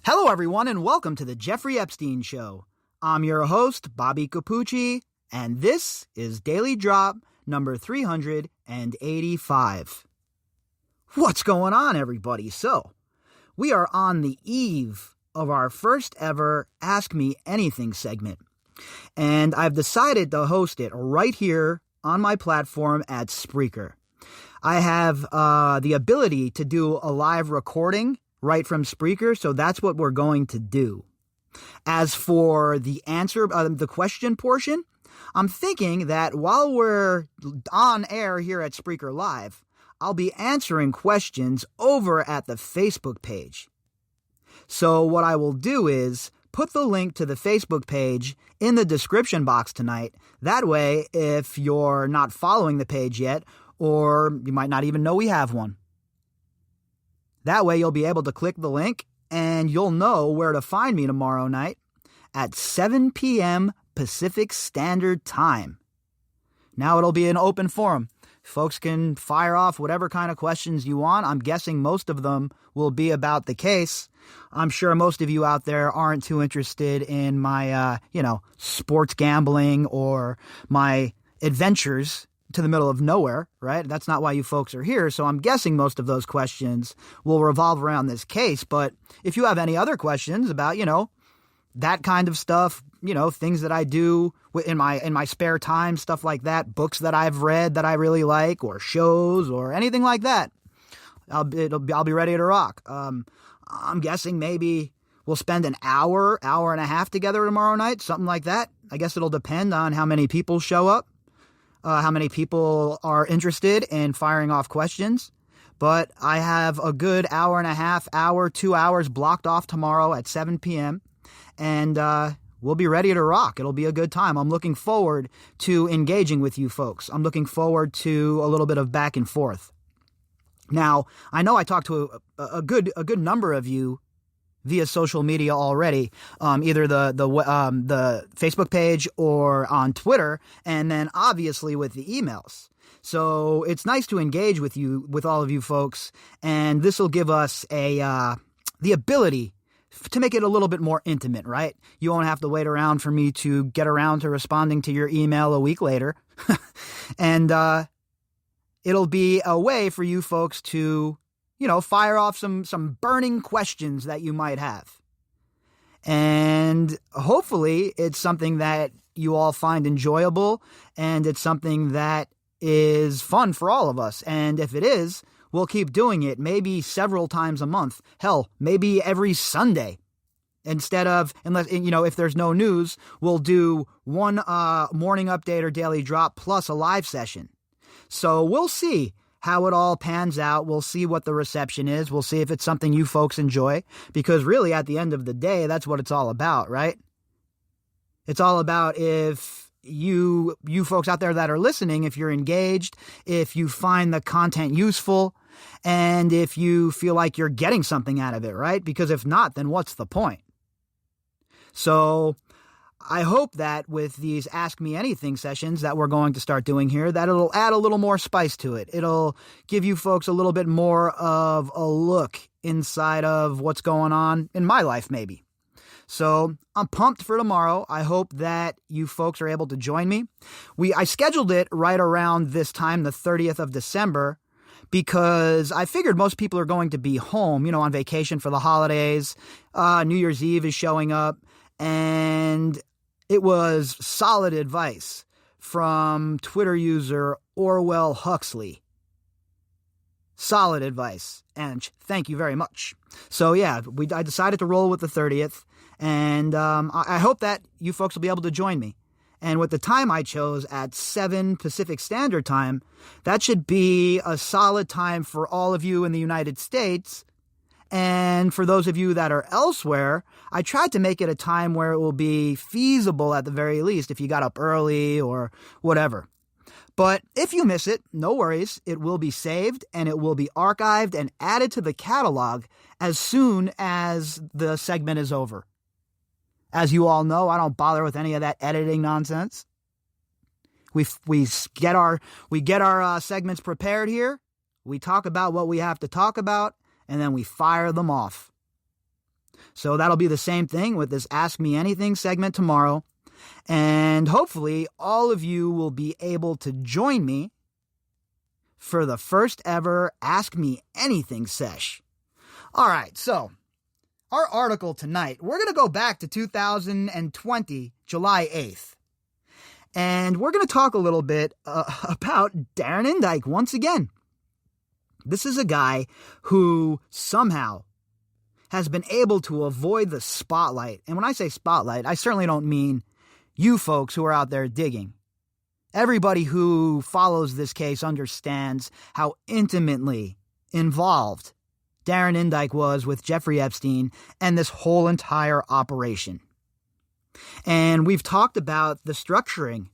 Hello, everyone, and welcome to the Jeffrey Epstein Show. I'm your host, Bobbycapucci, and this is Daily Drop number 385. What's going on, everybody? So, we are on the eve of our first ever Ask Me Anything segment, and I've decided to host it right here on my platform at Spreaker. I have the ability to do a live recording right from Spreaker, so that's what we're going to do. As for the answer, the question portion, I'm thinking that while we're on air here at Spreaker Live, I'll be answering questions over at the Facebook page. So what I will do is put the link to the Facebook page in the description box tonight. That way, if you're not following the page yet, or you might not even know we have one, that way you'll be able to click the link and you'll know where to find me tomorrow night at 7 p.m. Pacific Standard Time. Now it'll be an open forum. Folks can fire off whatever kind of questions you want. I'm guessing most of them will be about the case. I'm sure most of you out there aren't too interested in my, sports gambling or my adventures to the middle of nowhere, right? That's not why you folks are here. So I'm guessing most of those questions will revolve around this case. But if you have any other questions about, that kind of stuff, things that I do in my spare time, stuff like that, books that I've read that I really like, or shows, or anything like that, I'll be ready to rock. I'm guessing maybe we'll spend an hour and a half together tomorrow night, something like that. I guess it'll depend on how many people show up, how many people are interested in firing off questions. But I have a good hour and a half, 2 hours blocked off tomorrow at 7 p.m. And we'll be ready to rock. It'll be a good time. I'm looking forward to engaging with you folks. I'm looking forward to a little bit of back and forth. Now, I know I talked to a good number of you via social media already, either the Facebook page or on Twitter, and then obviously with the emails. So it's nice to engage with all of you folks, and this will give us the ability to make it a little bit more intimate, right? You won't have to wait around for me to get around to responding to your email a week later. And it'll be a way for you folks to, fire off some burning questions that you might have. And hopefully it's something that you all find enjoyable, and it's something that is fun for all of us. And if it is, we'll keep doing it, maybe several times a month. Hell, maybe every Sunday. Instead of, if there's no news, we'll do one morning update or daily drop plus a live session. So we'll see how it all pans out. We'll see what the reception is. We'll see if it's something you folks enjoy. Because really, at the end of the day, that's what it's all about, right? It's all about if you folks out there that are listening, if you're engaged, if you find the content useful, and if you feel like you're getting something out of it, right? Because if not, then what's the point? So I hope that with these Ask Me Anything sessions that we're going to start doing here, that it'll add a little more spice to it. It'll give you folks a little bit more of a look inside of what's going on in my life, maybe. So I'm pumped for tomorrow. I hope that you folks are able to join me. I scheduled it right around this time, the 30th of December, because I figured most people are going to be home, on vacation for the holidays. New Year's Eve is showing up, and it was solid advice from Twitter user Orwell Huxley. Solid advice, and thank you very much. So yeah, I decided to roll with the 30th, and I hope that you folks will be able to join me. And with the time I chose at 7 Pacific Standard Time, that should be a solid time for all of you in the United States. And for those of you that are elsewhere, I tried to make it a time where it will be feasible at the very least if you got up early or whatever. But if you miss it, no worries. It will be saved and it will be archived and added to the catalog as soon as the segment is over. As you all know, I don't bother with any of that editing nonsense. We get our segments prepared here. We talk about what we have to talk about, and then we fire them off. So that'll be the same thing with this Ask Me Anything segment tomorrow. And hopefully all of you will be able to join me for the first ever Ask Me Anything sesh. All right, so our article tonight, we're going to go back to 2020, July 8th. And we're going to talk a little bit about Darren Indyke once again. This is a guy who somehow has been able to avoid the spotlight. And when I say spotlight, I certainly don't mean you folks who are out there digging. Everybody who follows this case understands how intimately involved Darren Indyke was with Jeffrey Epstein and this whole entire operation. And we've talked about the structuring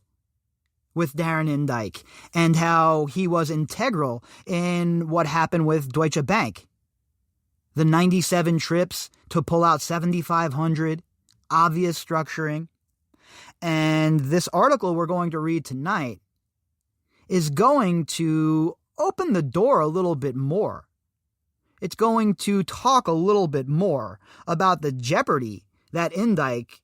with Darren Indyke and how he was integral in what happened with Deutsche Bank. The 97 trips to pull out 7,500, obvious structuring. And this article we're going to read tonight is going to open the door a little bit more. It's going to talk a little bit more about the jeopardy that Indyke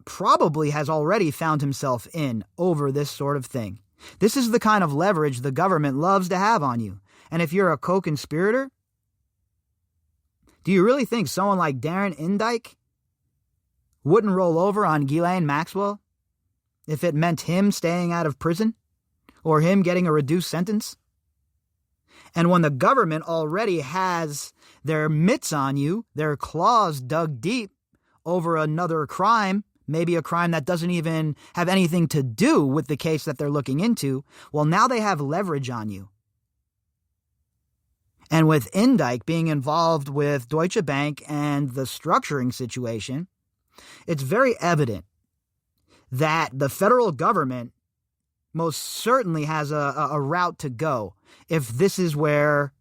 probably has already found himself in over this sort of thing. This is the kind of leverage the government loves to have on you. And if you're a co-conspirator, do you really think someone like Darren Indyke wouldn't roll over on Ghislaine Maxwell if it meant him staying out of prison or him getting a reduced sentence? And when the government already has their mitts on you, their claws dug deep over another crime, maybe a crime that doesn't even have anything to do with the case that they're looking into, well, now they have leverage on you. And with Indyke being involved with Deutsche Bank and the structuring situation, it's very evident that the federal government most certainly has a route to go if this is where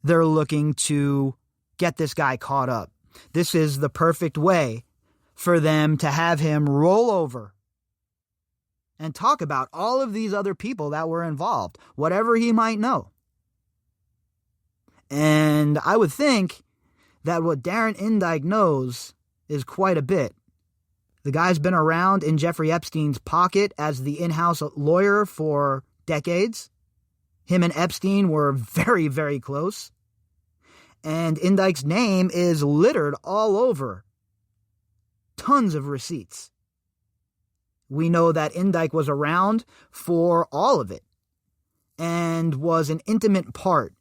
they're looking to get this guy caught up. This is the perfect way for them to have him roll over and talk about all of these other people that were involved, whatever he might know. And I would think that what Darren Indyke knows is quite a bit. The guy's been around in Jeffrey Epstein's pocket as the in-house lawyer for decades. Him and Epstein were very, very close. And Indyke's name is littered all over. Tons of receipts. We know that Indyke was around for all of it and was an intimate part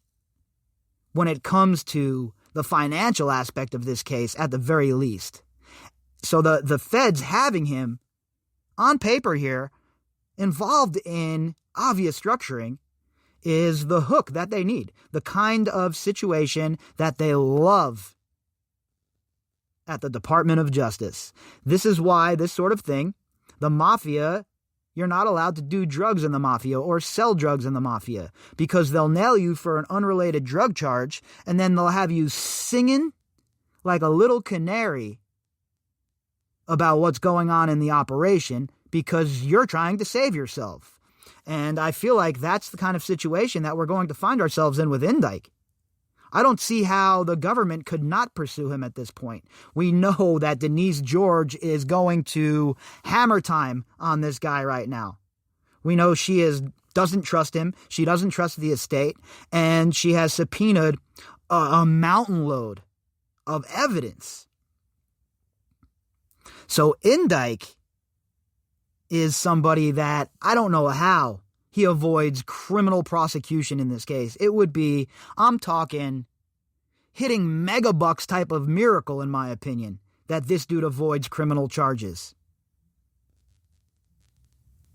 when it comes to the financial aspect of this case, at the very least. So the feds having him on paper here, involved in obvious structuring, is the hook that they need, the kind of situation that they love at the Department of Justice. This is why this sort of thing, the mafia, you're not allowed to do drugs in the mafia or sell drugs in the mafia because they'll nail you for an unrelated drug charge and then they'll have you singing like a little canary about what's going on in the operation because you're trying to save yourself. And I feel like that's the kind of situation that we're going to find ourselves in with Indyke. I don't see how the government could not pursue him at this point. We know that Denise George is going to hammer time on this guy right now. We know she doesn't trust him. She doesn't trust the estate. And she has subpoenaed a mountain load of evidence. So Indyke is somebody that I don't know how he avoids criminal prosecution in this case. It would be, I'm talking, hitting megabucks type of miracle, in my opinion, that this dude avoids criminal charges.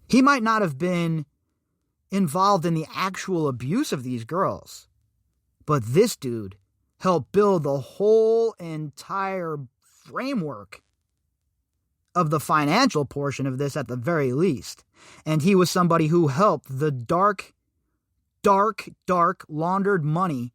He might not have been involved in the actual abuse of these girls, but this dude helped build the whole entire framework of the financial portion of this at the very least. And he was somebody who helped the dark laundered money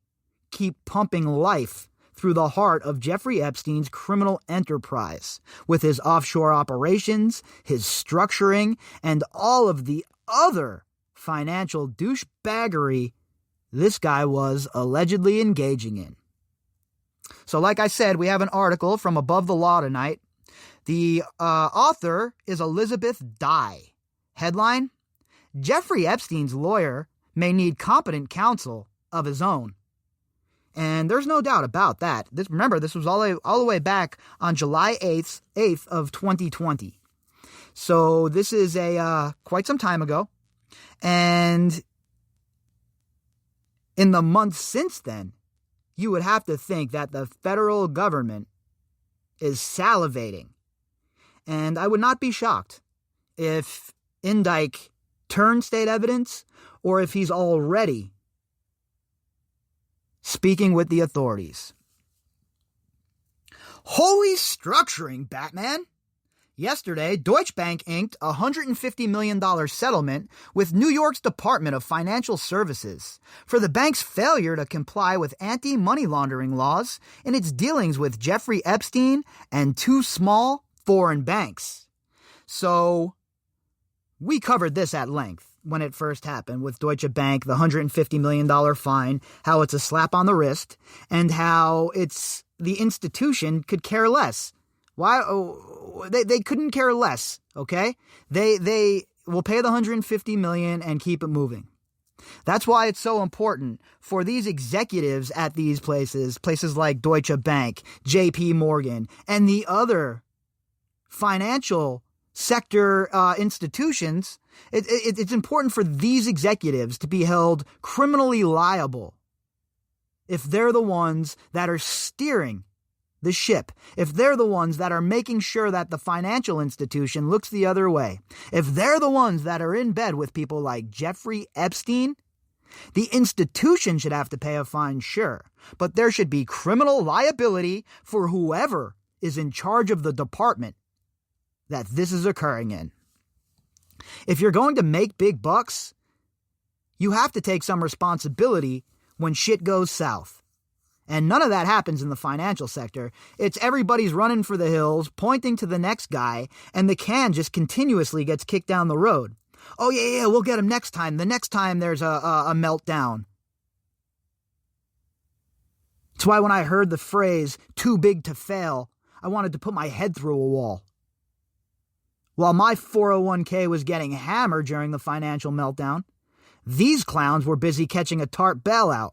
keep pumping life through the heart of Jeffrey Epstein's criminal enterprise with his offshore operations, his structuring, and all of the other financial douchebaggery this guy was allegedly engaging in. So like I said, we have an article from Above the Law tonight. The author is Elizabeth Dye. Headline: Jeffrey Epstein's lawyer may need competent counsel of his own. And there's no doubt about that. Remember, this was all the way back on July 8th of 2020. So this is quite some time ago. And in the months since then, you would have to think that the federal government is salivating. And I would not be shocked if Indyke turned state evidence or if he's already speaking with the authorities. Holy structuring, Batman! Yesterday, Deutsche Bank inked a $150 million settlement with New York's Department of Financial Services for the bank's failure to comply with anti-money laundering laws in its dealings with Jeffrey Epstein and two small foreign banks. So, we covered this at length when it first happened with Deutsche Bank, the $150 million fine, how it's a slap on the wrist, and how the institution could care less. Why? They couldn't care less, okay? They will pay the $150 million and keep it moving. That's why it's so important for these executives at these places like Deutsche Bank, J.P. Morgan, and the other financial sector institutions. It's important for these executives to be held criminally liable if they're the ones that are steering the ship, if they're the ones that are making sure that the financial institution looks the other way, if they're the ones that are in bed with people like Jeffrey Epstein. The institution should have to pay a fine, sure, but there should be criminal liability for whoever is in charge of the department that this is occurring in. If you're going to make big bucks, you have to take some responsibility when shit goes south. And none of that happens in the financial sector. It's everybody's running for the hills, pointing to the next guy, and the can just continuously gets kicked down the road. Oh, yeah, we'll get him next time. The next time there's a meltdown. That's why when I heard the phrase, too big to fail, I wanted to put my head through a wall. While my 401k was getting hammered during the financial meltdown, these clowns were busy catching a TARP bailout.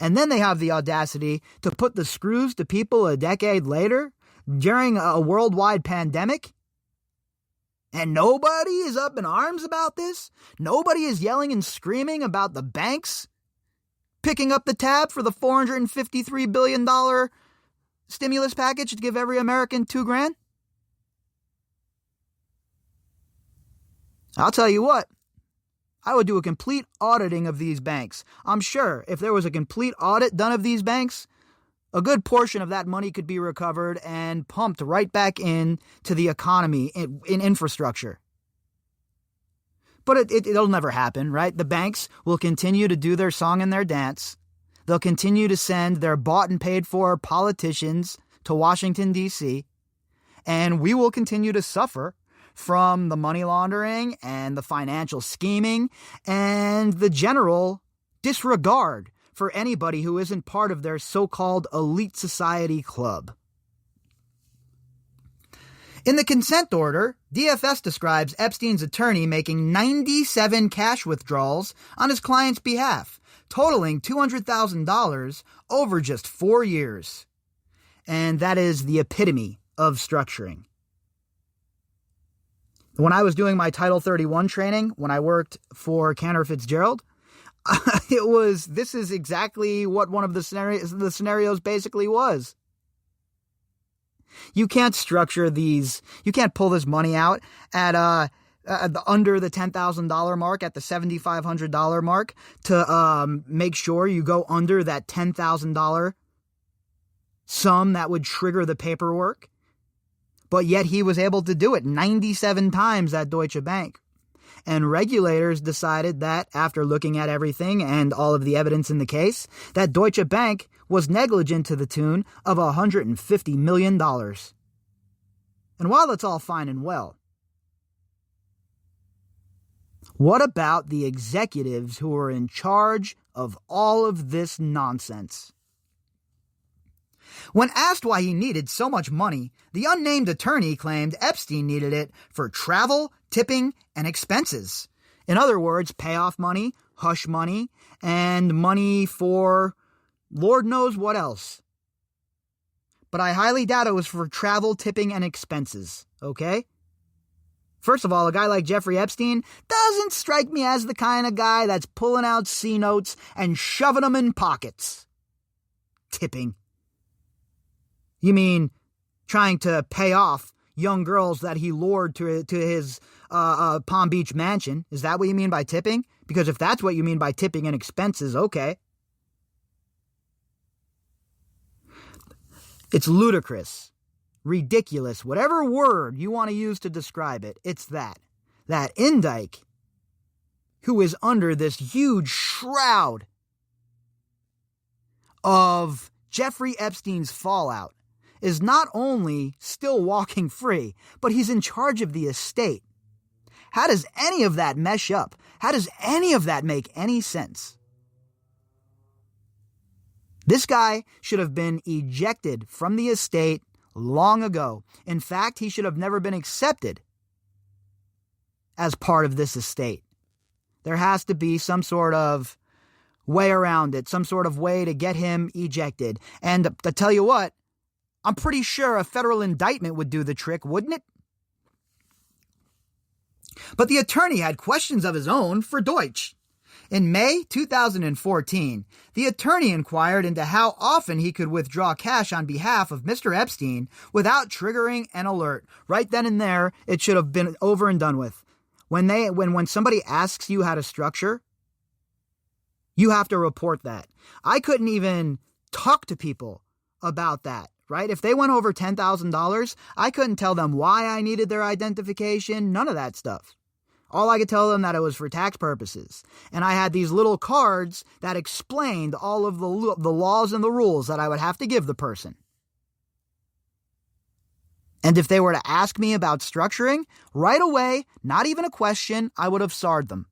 And then they have the audacity to put the screws to people a decade later during a worldwide pandemic. And nobody is up in arms about this. Nobody is yelling and screaming about the banks picking up the tab for the $453 billion stimulus package to give every American $2,000. I'll tell you what. I would do a complete auditing of these banks. I'm sure if there was a complete audit done of these banks, a good portion of that money could be recovered and pumped right back in to the economy in infrastructure. But it'll never happen, right? The banks will continue to do their song and their dance. They'll continue to send their bought and paid for politicians to Washington, D.C., and we will continue to suffer from the money laundering and the financial scheming and the general disregard for anybody who isn't part of their so-called elite society club. In the consent order, DFS describes Epstein's attorney making 97 cash withdrawals on his client's behalf, totaling $200,000 over just 4 years. And that is the epitome of structuring. When I was doing my Title 31 training, when I worked for Cantor Fitzgerald, this is exactly what one of the scenarios basically was. You can't structure these, you can't pull this money out at under the $10,000 mark, at the $7,500 mark, to make sure you go under that $10,000 sum that would trigger the paperwork. But yet he was able to do it 97 times at Deutsche Bank. And regulators decided that, after looking at everything and all of the evidence in the case, that Deutsche Bank was negligent to the tune of $150 million. And while that's all fine and well, what about the executives who are in charge of all of this nonsense? When asked why he needed so much money, the unnamed attorney claimed Epstein needed it for travel, tipping, and expenses. In other words, payoff money, hush money, and money for Lord knows what else. But I highly doubt it was for travel, tipping, and expenses, okay? First of all, a guy like Jeffrey Epstein doesn't strike me as the kind of guy that's pulling out C notes and shoving them in pockets. Tipping. You mean trying to pay off young girls that he lured to his Palm Beach mansion? Is that what you mean by tipping? Because if that's what you mean by tipping and expenses, okay. It's ludicrous, ridiculous, whatever word you want to use to describe it, it's that. That Indyke, who is under this huge shroud of Jeffrey Epstein's fallout, is not only still walking free, but he's in charge of the estate. How does any of that mesh up? How does any of that make any sense? This guy should have been ejected from the estate long ago. In fact, he should have never been accepted as part of this estate. There has to be some sort of way around it, some sort of way to get him ejected. And to tell you what, I'm pretty sure a federal indictment would do the trick, wouldn't it? But the attorney had questions of his own for Deutsch. In May 2014, the attorney inquired into how often he could withdraw cash on behalf of Mr. Epstein without triggering an alert. Right then and there, it should have been over and done with. When somebody asks you how to structure, you have to report that. I couldn't even talk to people about that, right? If they went over $10,000, I couldn't tell them why I needed their identification, none of that stuff. All I could tell them that it was for tax purposes. And I had these little cards that explained all of the laws and the rules that I would have to give the person. And if they were to ask me about structuring, right away, not even a question, I would have SAR'd them.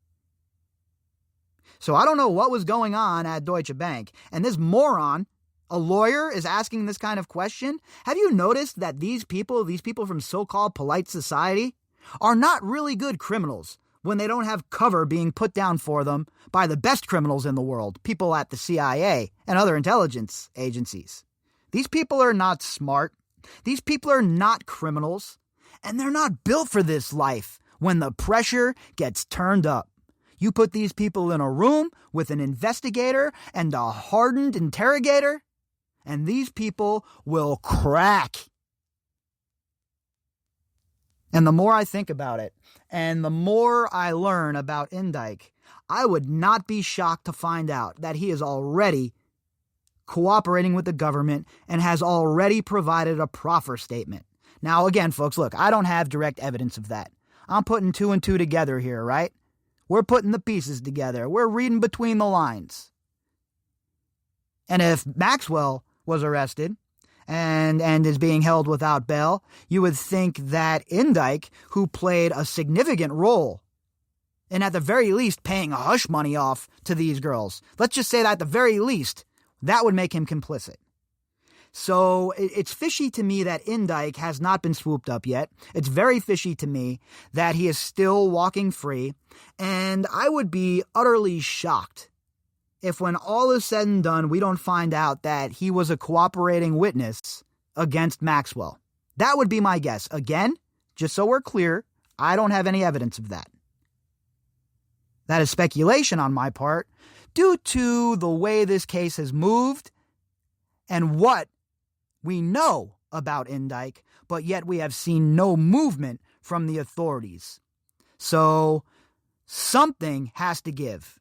So I don't know what was going on at Deutsche Bank. And this moron, a lawyer, is asking this kind of question. Have you noticed that these people from so-called polite society, are not really good criminals when they don't have cover being put down for them by the best criminals in the world, people at the CIA and other intelligence agencies. These people are not smart. These people are not criminals. And they're not built for this life when the pressure gets turned up. You put these people in a room with an investigator and a hardened interrogator, and these people will crack. And the more I think about it, and the more I learn about Indyke, I would not be shocked to find out that he is already cooperating with the government and has already provided a proffer statement. Now, again, folks, look, I don't have direct evidence of that. I'm putting two and two together here, right? We're putting the pieces together. We're reading between the lines. And if Maxwell was arrested and is being held without bail, you would think that Indyke, who played a significant role in at the very least paying a hush money off to these girls, let's just say that at the very least, that would make him complicit. So it's fishy to me that Indyke has not been swooped up yet. It's very fishy to me that he is still walking free. And I would be utterly shocked if when all is said and done, we don't find out that he was a cooperating witness against Maxwell. That would be my guess. Again, just so we're clear, I don't have any evidence of that. That is speculation on my part due to the way this case has moved and what we know about Indyke, but yet we have seen no movement from the authorities. So something has to give.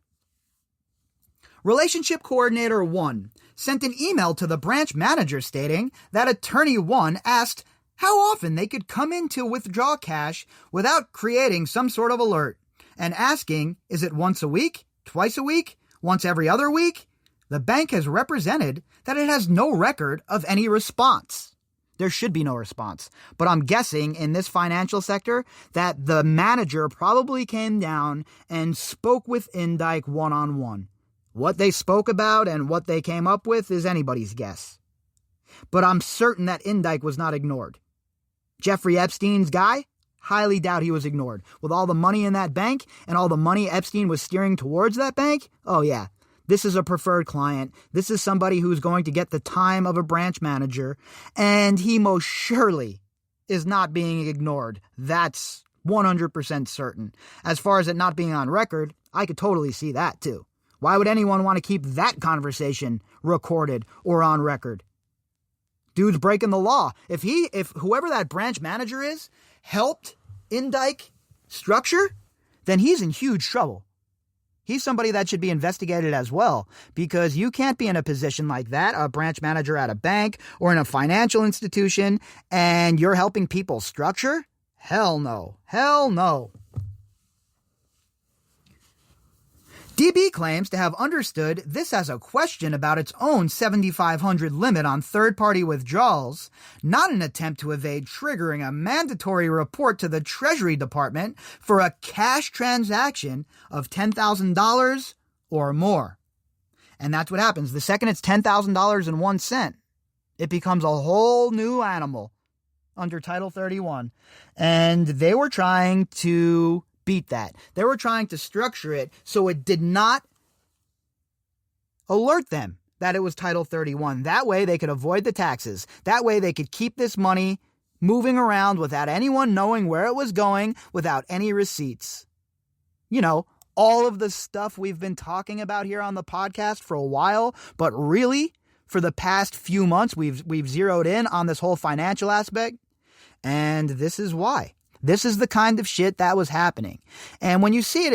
Relationship Coordinator 1 sent an email to the branch manager stating that Attorney 1 asked how often they could come in to withdraw cash without creating some sort of alert, and asking, is it once a week, twice a week, once every other week? The bank has represented that it has no record of any response. There should be no response. But I'm guessing in this financial sector that the manager probably came down and spoke with Indyke one-on-one. What they spoke about and what they came up with is anybody's guess. but I'm certain that Indyke was not ignored. Jeffrey Epstein's guy? Highly doubt he was ignored. With all the money in that bank and all the money Epstein was steering towards that bank, oh yeah, this is a preferred client. This is somebody who's going to get the time of a branch manager, and he most surely is not being ignored. That's 100% certain. As far as it not being on record, I could totally see that too. Why would anyone want to keep that conversation recorded or on record? Dude's breaking the law. If whoever that branch manager is helped Indyke structure, then he's in huge trouble. He's somebody that should be investigated as well, because you can't be in a position like that, a branch manager at a bank or in a financial institution, and you're helping people structure? Hell no. Hell no. DB claims to have understood this as a question about its own $7,500 limit on third-party withdrawals, not an attempt to evade triggering a mandatory report to the Treasury Department for a cash transaction of $10,000 or more. And that's what happens. The second it's $10,000 it becomes a whole new animal under Title 31. And they were trying to beat that. They were trying to structure it so it did not alert them that it was Title 31. That way they could avoid the taxes. That way they could keep this money moving around without anyone knowing where it was going, without any receipts. You know, all of the stuff we've been talking about here on the podcast for a while, but really, for the past few months, we've zeroed in on this whole financial aspect, and this is why. This is the kind of shit that was happening. And when you see it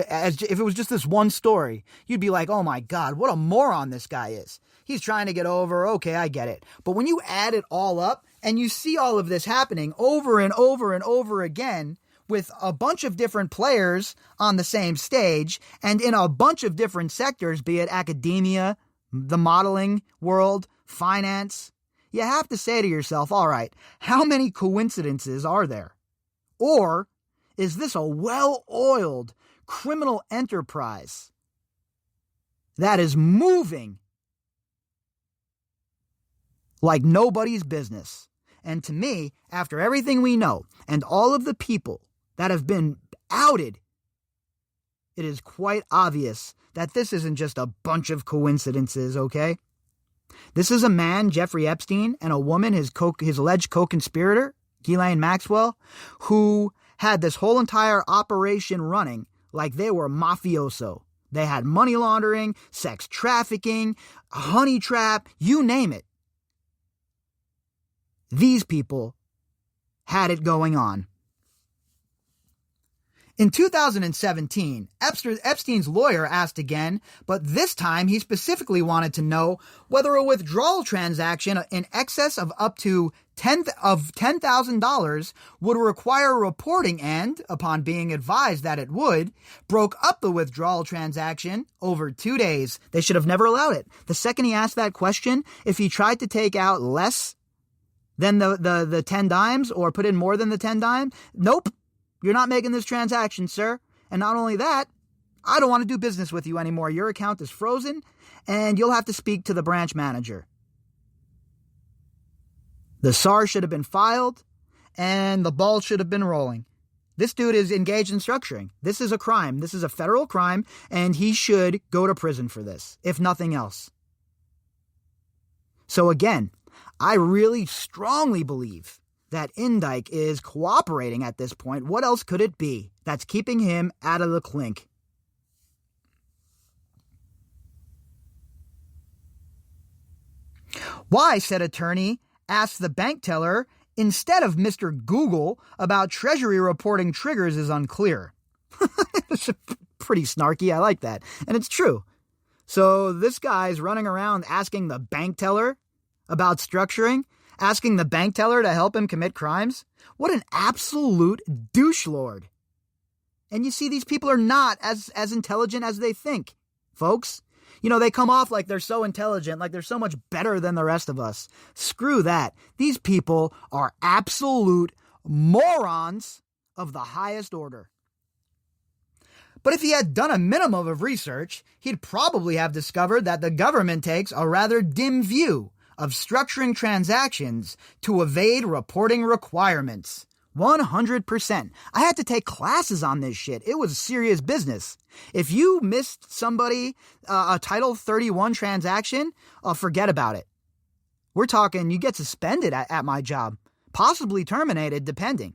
as if it was just this one story, you'd be like, oh my God, what a moron this guy is. He's trying to get over. Okay, I get it. But when you add it all up and you see all of this happening over and over and over again with a bunch of different players on the same stage and in a bunch of different sectors, be it academia, the modeling world, finance, you have to say to yourself, all right, how many coincidences are there? Or is this a well-oiled criminal enterprise that is moving like nobody's business? And to me, after everything we know and all of the people that have been outed, it is quite obvious that this isn't just a bunch of coincidences, okay? This is a man, Jeffrey Epstein, and a woman, his alleged co-conspirator, Ghislaine Maxwell, who had this whole entire operation running like they were mafioso. They had money laundering, sex trafficking, a honey trap, you name it. These people had it going on. In 2017, Epstein's lawyer asked again, but this time he specifically wanted to know whether a withdrawal transaction in excess of up to $10,000 would require reporting and, upon being advised that it would, broke up the withdrawal transaction over 2 days. They should have never allowed it. The second he asked that question, if he tried to take out less than the 10 dimes or put in more than the 10 dimes, nope. You're not making this transaction, sir. And not only that, I don't want to do business with you anymore. Your account is frozen, and you'll have to speak to the branch manager. The SAR should have been filed, and the ball should have been rolling. This dude is engaged in structuring. This is a crime. This is a federal crime, and he should go to prison for this, if nothing else. So again, I really strongly believe that Indyke is cooperating at this point. What else could it be that's keeping him out of the clink? Why, said attorney, asked the bank teller instead of Mr. Google about Treasury reporting triggers is unclear. It's pretty snarky. I like that. And it's true. So this guy's running around asking the bank teller about structuring, asking the bank teller to help him commit crimes? What an absolute douche lord. And you see, these people are not as intelligent as they think, folks. You know, they come off like they're so intelligent, like they're so much better than the rest of us. Screw that. These people are absolute morons of the highest order. But if he had done a minimum of research, he'd probably have discovered that the government takes a rather dim view of structuring transactions to evade reporting requirements. 100%. I had to take classes on this shit. It was serious business. If you missed somebody a Title 31 transaction, forget about it. We're talking you get suspended at my job, possibly terminated, depending.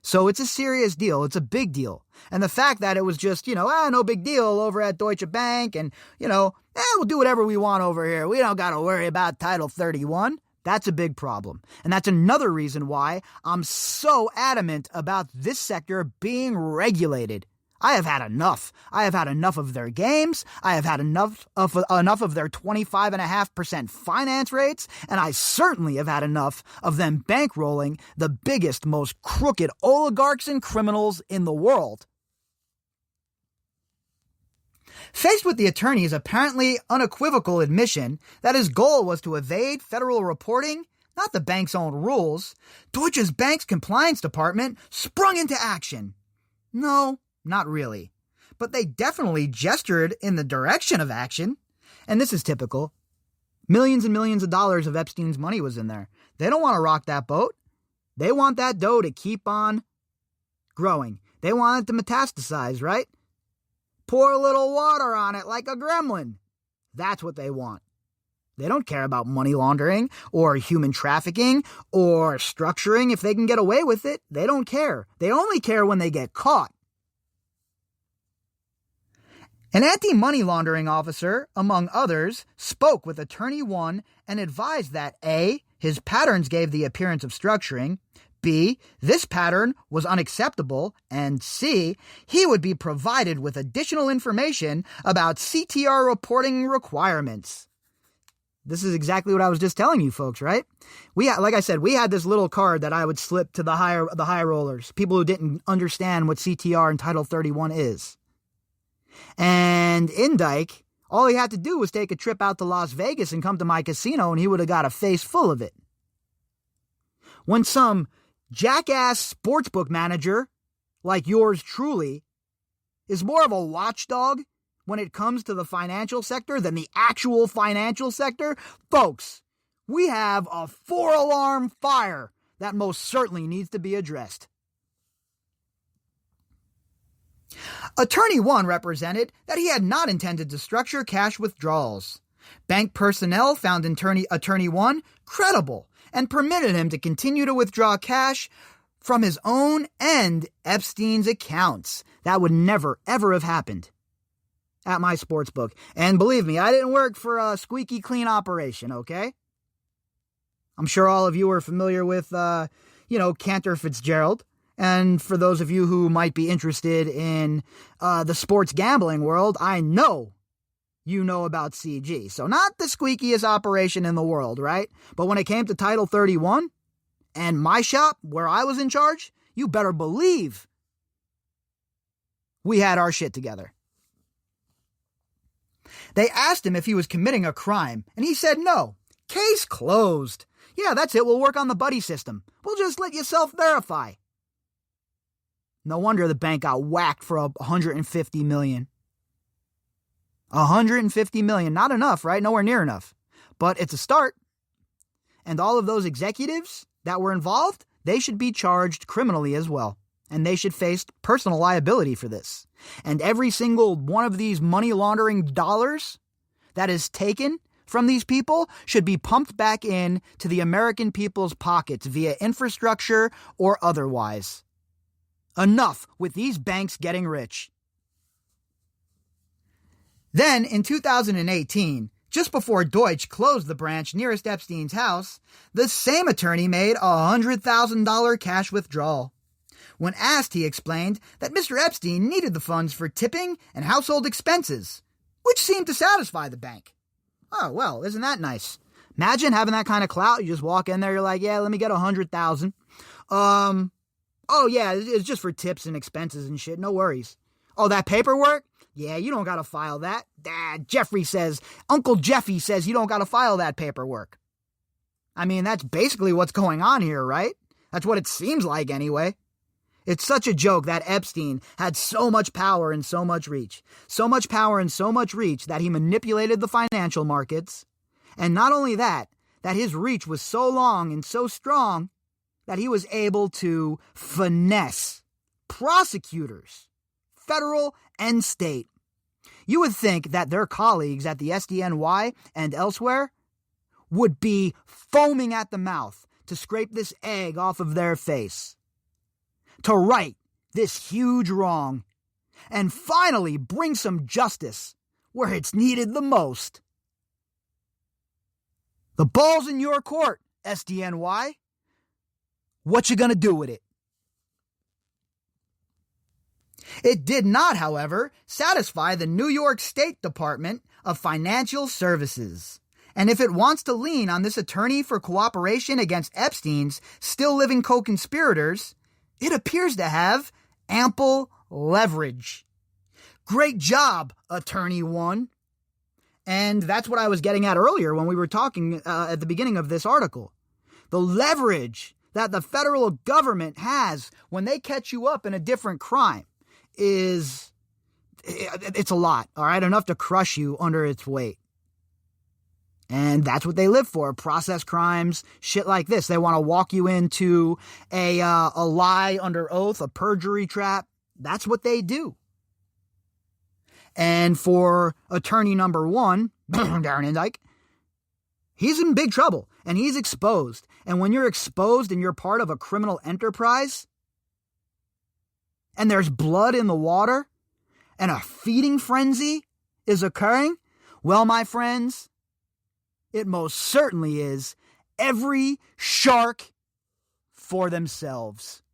So it's a serious deal. It's a big deal. And the fact that it was just, no big deal over at Deutsche Bank and, we'll do whatever we want over here. We don't got to worry about Title 31. That's a big problem. And that's another reason why I'm so adamant about this sector being regulated. I have had enough. I have had enough of their games. I have had enough of their 25.5% finance rates. And I certainly have had enough of them bankrolling the biggest, most crooked oligarchs and criminals in the world. Faced with the attorney's apparently unequivocal admission that his goal was to evade federal reporting, not the bank's own rules, Deutsche Bank's compliance department sprung into action. No, not really. But they definitely gestured in the direction of action. And this is typical. Millions and millions of dollars of Epstein's money was in there. They don't want to rock that boat. They want that dough to keep on growing. They want it to metastasize, right? Pour a little water on it like a gremlin. That's what they want. They don't care about money laundering or human trafficking or structuring. If they can get away with it, they don't care. They only care when they get caught. An anti-money laundering officer, among others, spoke with Attorney 1 and advised that A, his patterns gave the appearance of structuring, B, this pattern was unacceptable, and C, he would be provided with additional information about CTR reporting requirements. This is exactly what I was just telling you folks, right? Like I said, we had this little card that I would slip to the high rollers, people who didn't understand what CTR and Title 31 is. And Indyke, all he had to do was take a trip out to Las Vegas and come to my casino, and he would have got a face full of it. When some jackass sportsbook manager, like yours truly, is more of a watchdog when it comes to the financial sector than the actual financial sector, folks, we have a 4-alarm fire that most certainly needs to be addressed. Attorney 1 represented that he had not intended to structure cash withdrawals. Bank personnel found Attorney 1 credible and permitted him to continue to withdraw cash from his own and Epstein's accounts. That would never, ever have happened at my sports book. And believe me, I didn't work for a squeaky clean operation, okay? I'm sure all of you are familiar with, Cantor Fitzgerald. And for those of you who might be interested in the sports gambling world, I know you know about CG. So not the squeakiest operation in the world, right? But when it came to Title 31 and my shop where I was in charge, you better believe we had our shit together. They asked him if he was committing a crime, and he said no. Case closed. Yeah, that's it. We'll work on the buddy system. We'll just let you self-verify. No wonder the bank got whacked for $150 million. $150 million. Not enough, right? Nowhere near enough. But it's a start. And all of those executives that were involved, they should be charged criminally as well. And they should face personal liability for this. And every single one of these money laundering dollars that is taken from these people should be pumped back in to the American people's pockets via infrastructure or otherwise. Enough with these banks getting rich. Then, in 2018, just before Deutsche closed the branch nearest Epstein's house, the same attorney made a $100,000 cash withdrawal. When asked, he explained that Mr. Epstein needed the funds for tipping and household expenses, which seemed to satisfy the bank. Oh, well, isn't that nice? Imagine having that kind of clout. You just walk in there, you're like, yeah, let me get $100,000. Oh, yeah, it's just for tips and expenses and shit. No worries. Oh, that paperwork? Yeah, you don't got to file that. Uncle Jeffy says you don't got to file that paperwork. I mean, that's basically what's going on here, right? That's what it seems like anyway. It's such a joke that Epstein had so much power and so much reach. So much power and so much reach that he manipulated the financial markets And not only that his reach was so long and so strong that he was able to finesse prosecutors, federal and state. You would think that their colleagues at the SDNY and elsewhere would be foaming at the mouth to scrape this egg off of their face, to right this huge wrong, and finally bring some justice where it's needed the most. The ball's in your court, SDNY. What you gonna do with it? It did not, however, satisfy the New York State Department of Financial Services. And if it wants to lean on this attorney for cooperation against Epstein's still living co-conspirators, it appears to have ample leverage. Great job, Attorney One. And that's what I was getting at earlier when we were talking at the beginning of this article. The leverage that the federal government has when they catch you up in a different crime it's a lot, all right? Enough to crush you under its weight. And that's what they live for, process crimes, shit like this. They want to walk you into a lie under oath, a perjury trap. That's what they do. And for attorney number one, Darren Indyke, he's in big trouble and he's exposed. And when you're exposed and you're part of a criminal enterprise, and there's blood in the water, and a feeding frenzy is occurring, well, my friends, it most certainly is every shark for themselves.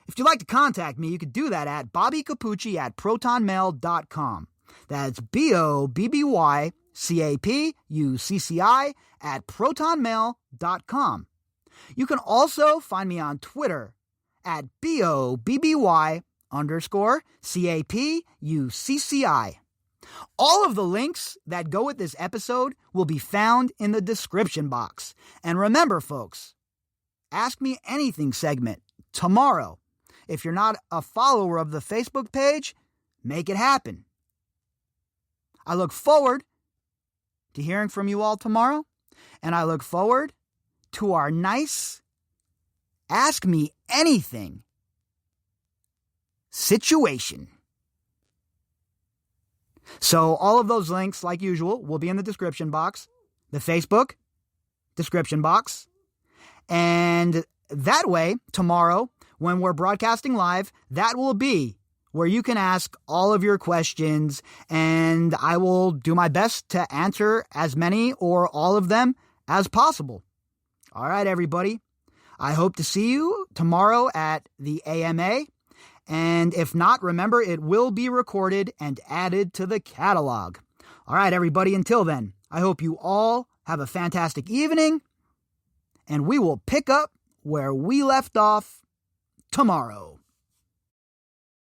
If you'd like to contact me, you could do that at Bobbycapucci@protonmail.com. That's BOBBYCAPUCCI @protonmail.com. You can also find me on Twitter at BOBBY_CAPUCCI. All of the links that go with this episode will be found in the description box. And remember, folks, Ask Me Anything segment tomorrow. If you're not a follower of the Facebook page, make it happen. I look forward to hearing from you all tomorrow, and I look forward to our nice Ask Me Anything situation. So all of those links, like usual, will be in the description box, the Facebook description box. And that way, tomorrow, when we're broadcasting live, that will be where you can ask all of your questions, and I will do my best to answer as many or all of them as possible. All right, everybody. I hope to see you tomorrow at the AMA. And if not, remember, it will be recorded and added to the catalog. All right, everybody, until then, I hope you all have a fantastic evening, and we will pick up where we left off tomorrow.